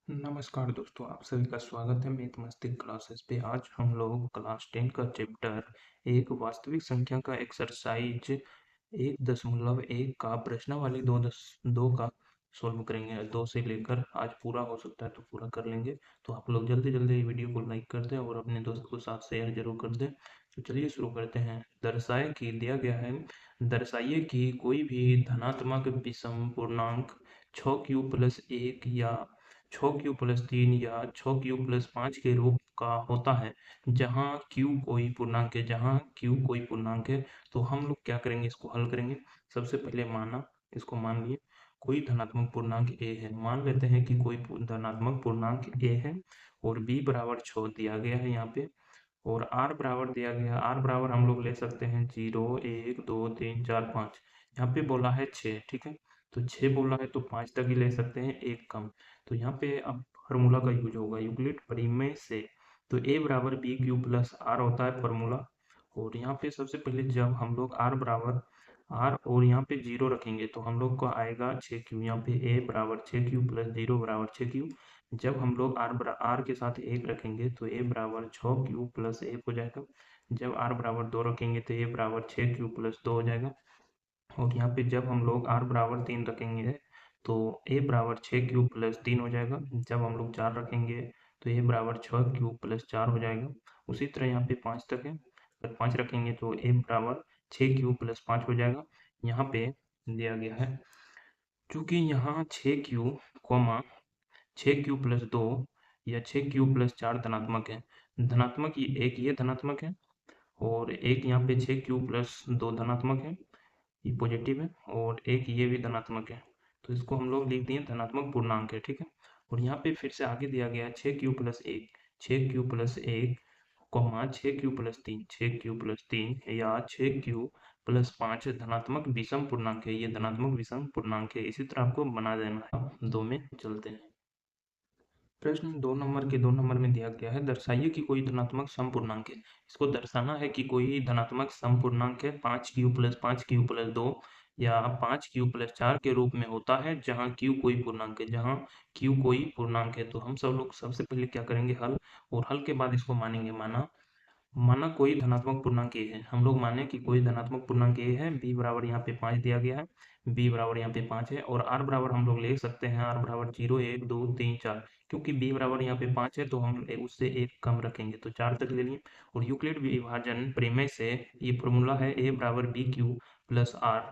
नमस्कार दोस्तों, आप सभी का स्वागत है मैथमेटिक्स क्लासेस पे। आज हम लोग क्लास 10 का चैप्टर एक वास्तविक संख्या का एक्सरसाइज 1.1 का प्रश्नावली 2 का सॉल्व करेंगे। 2 से लेकर आज पूरा हो सकता है तो पूरा कर लेंगे। तो आप लोग जल्दी जल्दी वीडियो को लाइक कर दें और अपने दोस्त को साथ शेयर जरूर कर दें। तो चलिए शुरू करते हैं। दर्शाइए कि कोई भी धनात्मक विषम पूर्णांक 6q+1 या 6q+3 या 6q+5 के रूप का होता है, जहाँ q कोई पूर्णांक है। तो हम लोग क्या करेंगे, इसको हल करेंगे। सबसे पहले इसको मान लिए कोई धनात्मक पूर्णांक a है। मान लेते हैं कि कोई धनात्मक पूर्णांक a है और b बराबर 6 दिया गया है यहाँ पे, और r बराबर दिया गया। r बराबर हम लोग ले सकते हैं 0, 1, 2, 3, 4, 5। यहाँ पे बोला है 6, ठीक है। तो 6 बोला है तो 5 तक ही ले सकते हैं, एक कम। तो यहाँ पे अब फार्मूला का यूज होगा, यूक्लिड प्रमेय से। तो a बराबर बी क्यू प्लस आर होता है फार्मूला। और यहाँ पे सबसे पहले जब हम लोग r बराबर r और यहाँ पे 0 रखेंगे तो हम लोग को आएगा 6q। यहाँ पे a बराबर 6q प्लस 0 बराबर 6q। जब हम लोग r के साथ 1 रखेंगे तो a बराबर 6q प्लस 1 हो जाएगा। जब r बराबर 2 रखेंगे तो a बराबर 6q प्लस 2 हो जाएगा। और यहाँ पे जब हम लोग r बराबर 3 रखेंगे तो a बराबर 6q प्लस 3 हो जाएगा। जब हम लोग 4 रखेंगे तो a बराबर 6q प्लस 4 हो जाएगा। उसी तरह यहाँ पे 5 तक है, अगर 5 रखेंगे तो a बराबर 6q प्लस 5 हो जाएगा। यहाँ पे दिया गया है, चूँकि यहाँ 6q कॉमा 6q प्लस 2 या 6q प्लस 4 धनात्मक है। धनात्मक एक ये धनात्मक है और एक यहाँ पे 6q प्लस 2 धनात्मक है, ये पॉजिटिव है, और एक ये भी धनात्मक है। तो इसको हम लोग लिख दिए धनात्मक पूर्णांक है, ठीक है। और यहाँ पे फिर से आगे दिया गया है 6q+1 कॉमा 6q+3 6q+3 या 6q+5 धनात्मक विषम पूर्णांक है। ये धनात्मक विषम पूर्णांक है। इसी तरह आपको बना देना है। 2 में चलते हैं। प्रश्न 2 नंबर में दिया गया है, दर्शाइए कि कोई धनात्मक समपूर्णांक है। इसको दर्शाना है कि कोई धनात्मक समपूर्णांक है 5q+5q+2 या 5q+4 के रूप में होता है, जहाँ q कोई पूर्णांक है। तो हम सब लोग सबसे पहले क्या करेंगे, हल। और हल के बाद इसको मानेंगे। माना कोई धनात्मक पूर्णांक a है। हम लोग माने कि कोई धनात्मक पूर्णांक a है। b बराबर यहाँ पे 5 दिया गया है, b बराबर यहाँ पे 5 है। और r बराबर हम लोग ले सकते हैं, r बराबर 0, 1, 2, 3, 4। क्योंकि b बराबर यहाँ पे 5 है तो हम उससे एक कम रखेंगे, तो 4 तक ले लिए। और यूक्लिड विभाजन प्रमेय से ये फॉर्मूला है a बराबर बी क्यू प्लस आर।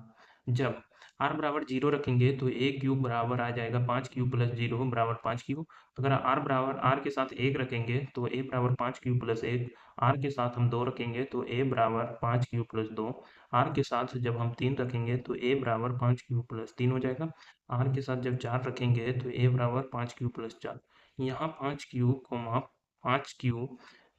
जब r बराबर 0 रखेंगे तो a क्यूब बराबर आ जाएगा 5q प्लस 0 बराबर 5q। अगर r बराबर r के साथ 1 रखेंगे तो a बराबर 5q प्लस 1। r के साथ हम 2 रखेंगे तो a बराबर 5q प्लस 2। r के साथ जब हम 3 रखेंगे तो a बराबर 5q प्लस 3 हो जाएगा। r के साथ जब 4 रखेंगे तो a बराबर 5q प्लस 4। यहाँ 5q, 5q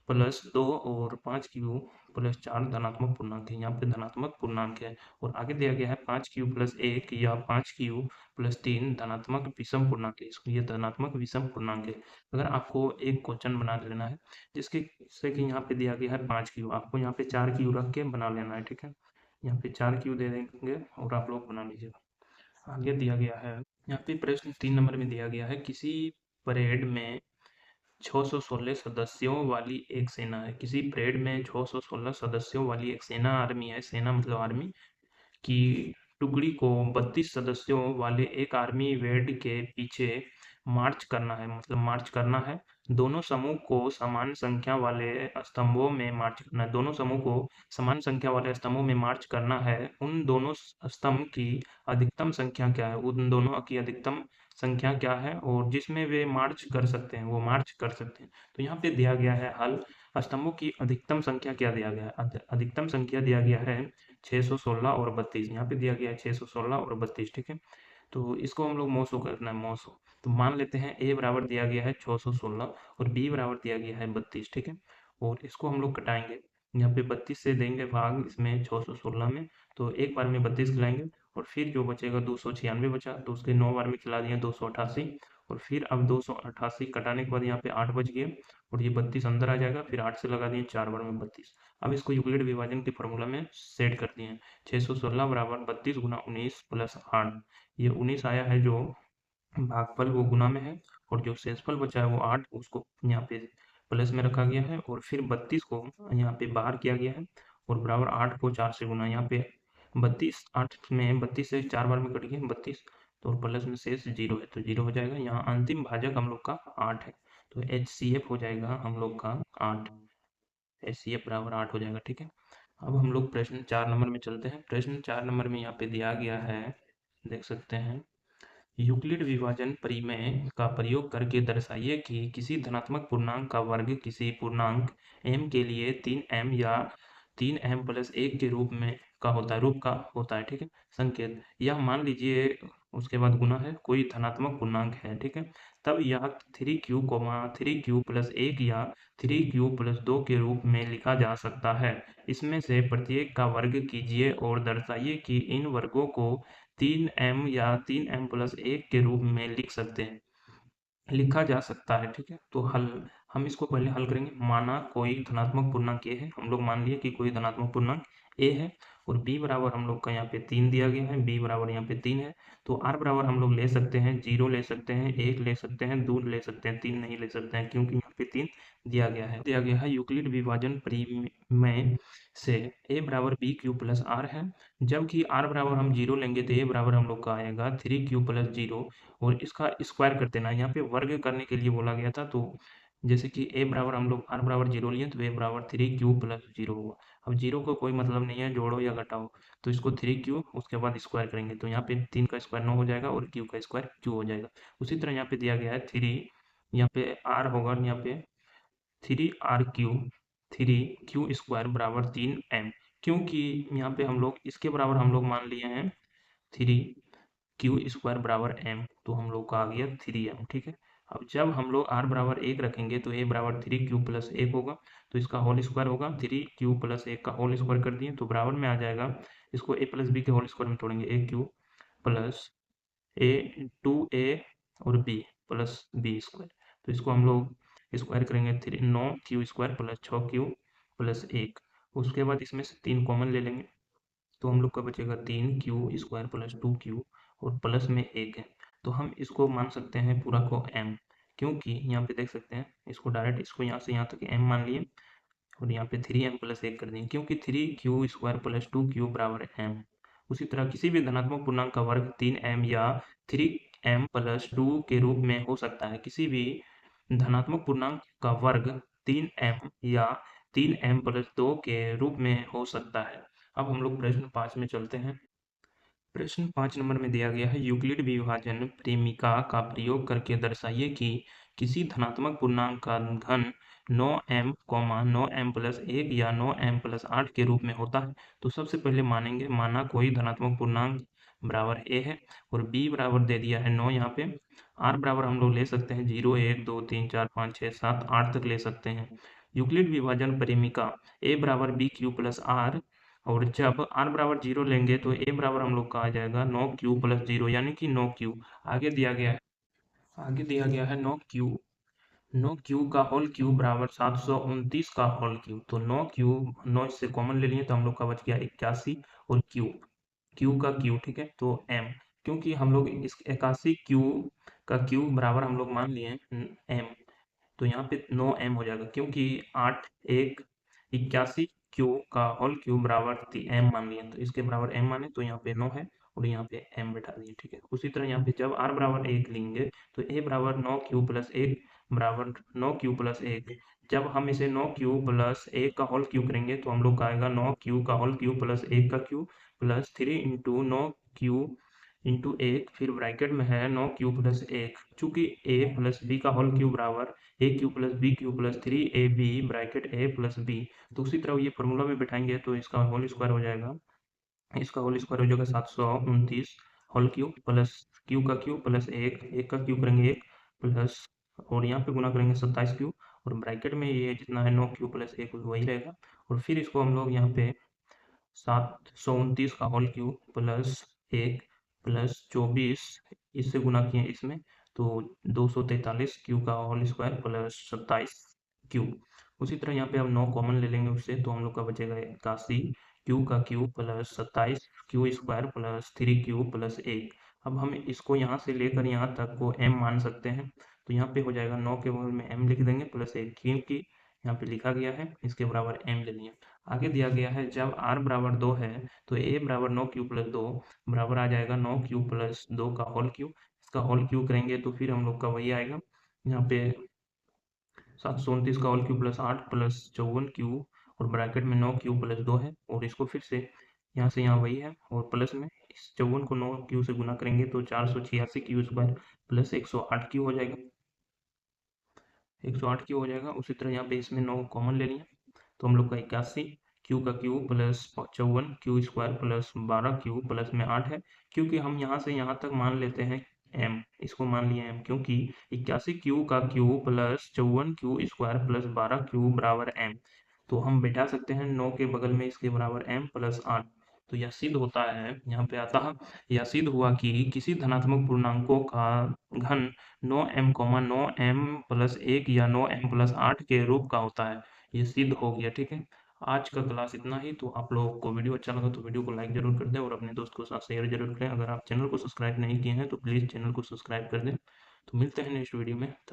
प्लस 2 और 5q प्लस 4 धनात्मक पूर्णांक है। यहाँ पे धनात्मक पूर्णांक है। और आगे दिया गया है 5q प्लस 1 या 5q प्लस 3 धनात्मक विषम पूर्णांक है। इसको ये धनात्मक विषम पूर्णांक है। अगर आपको एक क्वेश्चन बना लेना है जिससे कि यहाँ पे दिया गया है 5q, आपको यहाँ पे 4q रख के बना लेना है, ठीक है। यहाँ पे 4q दे देंगे और आप लोग बना लीजिएगा। आगे दिया गया है, यहाँ पे प्रश्न 3 नंबर में दिया गया है, किसी परेड में 616 सदस्यों वाली एक सेना है। किसी परेड में 616 सदस्यों वाली एक सेना, आर्मी है। सेना मतलब आर्मी की टुकड़ी को 32 सदस्यों वाले एक आर्मी वेड के पीछे मार्च करना है। मतलब मार्च करना है। दोनों समूह को समान संख्या वाले स्तंभों में मार्च करना है। दोनों समूह को समान संख्या वाले स्तंभों में मार्च करना है। उन दोनों स्तंभ की अधिकतम संख्या क्या है, उन दोनों की अधिकतम संख्या क्या है, और जिसमें वे मार्च कर सकते हैं वो मार्च कर सकते हैं। तो यहाँ पे दिया गया है हल। स्तंभों की अधिकतम संख्या क्या दिया गया है, अधिकतम संख्या दिया गया है 616 और 32। यहाँ पे दिया गया है 616 और 32, ठीक है। तो इसको हम लोग मोसो करना है, मोसो। तो मान लेते हैं a बराबर दिया गया है 616 और b बराबर दिया गया है 32, ठीक है। और इसको हम लोग कटाएंगे। यहाँ पे 32 से देंगे भाग इसमें 616 में, तो एक बार में 32 खिलाएंगे और फिर जो बचेगा 296 बचा, तो उसके 9 बार में खिला दिया 288। और फिर अब 288 कटाने के बाद यहाँ पे 8 बच गए और ये 32 अंदर आ जाएगा। फिर 8 से लगा दिए 4 बार में 32। अब इसको यूक्लिड विभाजन के फॉर्मूला में सेट कर दिए हैं। 616 बराबर 32 गुना 19 प्लस 8, ये 19 आया है जो भागफल वो गुना में है और जो शेषफल बचा है वो 8 उसको यहाँ पे प्लस में रखा गया है और फिर 32 को यहाँ पे बाहर किया गया है और बराबर 8 को 4 से गुना। यहाँ पे 32 8 में 32 से 4 बार में कट गया 32 तो प्लस में शेष 0 है तो 0 हो जाएगा। यहाँ अंतिम भाजक हम लोग का 8 है तो HCF हो जाएगा हम लोग का 8। HCF बराबर 8 हो जाएगा। ठीक है, अब हम लोग प्रश्न 4 नंबर में चलते हैं। प्रश्न 4 नंबर में यहाँ पे दिया गया है, देख सकते हैं, यूक्लिड विभाजन परिमेय का प्रयोग करके दर्शाइए कि किसी धनात्मक पूर्णांक का वर्ग किसी पूर्णांक m के लिए 3m या 3m प्लस 1 के रूप में रूप का होता है। ठीक है, संकेत यह मान लीजिए उसके बाद गुना है कोई धनात्मक पूर्णांक है। ठीक है, तब यह 3q 3q प्लस 1 या 3q प्लस 2 के रूप में लिखा जा सकता है। इसमें से प्रत्येक का वर्ग कीजिए और दर्शाइए कि इन वर्गों को 3m या 3m प्लस 1 के रूप में लिखा जा सकता है। ठीक है, तो हल हम इसको पहले हल करेंगे। माना कोई धनात्मक पूर्णांक a है, हम लोग मान लिए कि कोई धनात्मक पूर्णांक a है और b बराबर हम लोग का यहाँ पे 3 दिया गया है, b बराबर यहाँ पे 3 है तो r बराबर हम लोग ले सकते हैं 0 ले सकते हैं, 1 ले सकते हैं, 2 ले सकते हैं, 3 नहीं ले सकते हैं क्योंकि यहाँ पे 3 दिया गया है। यूक्लिड विभाजन परिमेय से a बराबर b क्यू प्लस r है, जबकि r बराबर हम 0 लेंगे तो a बराबर हम लोग का आएगा 3q प्लस 0 और इसका स्क्वायर कर देना। यहाँ पे वर्ग करने के लिए बोला गया था तो जैसे कि a बराबर हम लोग r बराबर 0 लिए तो a बराबर 3q प्लस 0 होगा। अब 0 को कोई मतलब नहीं है, जोड़ो या घटाओ, तो इसको 3q उसके बाद स्क्वायर करेंगे तो यहाँ पे 3 का स्क्वायर 9 हो जाएगा और q का स्क्वायर q हो जाएगा। उसी तरह यहाँ पे दिया गया है 3, यहाँ पे r होगा, यहाँ पे 3r3 3q स्क्वायर बराबर 3m, क्योंकि यहाँ पे हम लोग इसके बराबर हम लोग मान लिए हैं 3q स्क्वायर बराबर m तो हम लोग का आ गया 3m। ठीक है, अब जब हम लोग r बराबर 1 रखेंगे तो a बराबर 3q प्लस 1 होगा तो इसका होल स्क्वायर होगा, 3q प्लस 1 का होल स्क्वायर कर दिए तो बराबर में आ जाएगा। इसको a प्लस बी के होल स्क्वायर में तोड़ेंगे, ए क्यू प्लस ए 2a और b प्लस बी स्क्वायर तो इसको हम लोग स्क्वायर करेंगे 9q square plus 6q plus 1। उसके बाद इसमें से 3 कॉमन ले लेंगे तो हम लोग का बचेगा 3q स्क्वायर प्लस 2q और प्लस में 1 है तो हम इसको मान सकते हैं पूरा को m, क्योंकि यहाँ पे देख सकते हैं इसको डायरेक्ट इसको यहाँ से यहाँ तक m मान लिए और यहाँ पे 3m प्लस 1 कर दिए क्योंकि 3q स्क्वायर प्लस 2q बराबर m। उसी तरह किसी भी धनात्मक पूर्णांक का वर्ग 3m या 3m प्लस 2 के रूप में हो सकता है। किसी भी धनात्मक पूर्णांक का वर्ग 3m या 3m प्लस 2 के रूप में हो सकता है। अब हम लोग प्रश्न 5 में चलते हैं। प्रश्न 5 नंबर में दिया गया है, यूक्लिड विभाजन प्रेमिका का प्रयोग करके दर्शाइए कि किसी धनात्मक पूर्णांक का घन 9m 9m प्लस 1 या 9m प्लस 8 के रूप में होता है। तो सबसे पहले मानेंगे, माना कोई धनात्मक पूर्णांक बराबर a है और b बराबर दे दिया है 9, यहाँ पे r बराबर हम लोग ले सकते हैं 0 1 2 3 4 5 6 7 8 तक ले सकते हैं। यूक्लिड विभाजन परिमिका a बराबर b क्यू प्लस r और जब r बराबर 0 लेंगे तो a बराबर हम लोग का आ जाएगा 9q प्लस 0 यानी कि 9q। आगे दिया गया है 9q का होल क्यूब बराबर 729 का होल क्यूब तो 9q 9 से कॉमन ले लिए तो हम लोग का बच गया 81 और q का q। ठीक है, तो m, क्योंकि हम लोग इस 81 q का q बराबर हम लोग मान लिए m तो यहाँ पे 9m हो जाएगा क्योंकि 8 1 81 क्यू का होल क्यूब बराबर m मान लिया तो इसके बराबर m माने तो यहाँ पे 9 है और यहाँ पे m बैठा दिए। ठीक है, उसी तरह यहाँ पे जब r बराबर 1 लेंगे तो a बराबर 9q प्लस 1 बराबर 9q प्लस 1। जब हम इसे 9q प्लस 1 का होल क्यूब करेंगे तो हम लोग का आएगा 9q का होल क्यूब प्लस 1 का cube plus 3 into 9q into 1 फिर ब्रैकेट में है 9q प्लस 1। चूंकि a प्लस b का होल क्यूब बराबर a cube plus b cube प्लस 3ab bracket a plus b, तो उसी तरह ये फॉर्मूला में बैठाएंगे तो इसका होल स्क्वायर हो जाएगा, इसका होल स्क्वायर हो जाएगा 729 होल क्यूब प्लस क्यू का क्यू प्लस 1 का क्यू करेंगे 1 प्लस और यहाँ पे गुना करेंगे 27 क्यू और ब्रैकेट में ये जितना है 9q प्लस 1 वही रहेगा और फिर इसको हम लोग यहाँ पे 729 का होल क्यूब प्लस 1 प्लस 24 इससे गुना किए इसमें तो 243 क्यू का होल स्क्वायर प्लस 27 क्यू। उसी तरह यहाँ पे हम 9 कॉमन ले लेंगे उससे तो हम लोग का बचेगा 81 क्यू का Q plus 27 Q square plus 3q plus 1। अब हम इसको यहाँ से लेकर यहाँ तक को m मान सकते हैं। तो यहाँ पे हो जाएगा 9 के बगल में m लिख देंगे प्लस 1, क्योंकि यहाँ पे लिखा गया है इसके बराबर m ले लिया। आगे दिया गया है जब r बराबर 2 है तो a बराबर 9 क्यू प्लस 2 बराबर आ जाएगा 9 क्यू प्लस 2 का होल क्यू। इसका होल क्यू करेंगे तो फिर हम लोग का वही आएगा, यहाँ पे 729 का whole cube plus 8 plus 54 cube और ब्रैकेट में 9 क्यू प्लस 2 है, और इसको फिर से यहाँ वही है और प्लस में इस 54 को 9 क्यू से गुना करेंगे तो 486 क्यू स्क्वायर प्लस 108 क्यू हो जाएगा, 108 क्यू हो जाएगा। उसी तरह यहाँ पे इसमें 9 कॉमन ले लिया तो हम लोग का 81 क्यू का Q plus 54 Q square plus 12 Q plus में 8 है, क्योंकि हम यहाँ से यहाँ तक मान लेते हैं m, इसको मान लिया m, क्योंकि 81 क्यू का Q plus 54 Q square plus 12 Q बराबर m, तो हम बैठा सकते हैं 9 के बगल में इसके बराबर m प्लस 8। तो यह सिद्ध होता है, यहाँ पे आता है, यह सिद्ध हुआ कि किसी धनात्मक पूर्णांकों का घन 9m, 9m प्लस 1 या 9m प्लस 8 के रूप का होता है। ये सिद्ध हो गया, ठीक है। आज का क्लास इतना ही। तो आप लोगों को वीडियो अच्छा लगा तो वीडियो को लाइक जरूर कर दें और अपने दोस्त को साथ शेयर जरूर करें। अगर आप चैनल को सब्सक्राइब नहीं किए हैं तो प्लीज़ चैनल को सब्सक्राइब कर दें। तो मिलते हैं नेक्स्ट वीडियो में, तब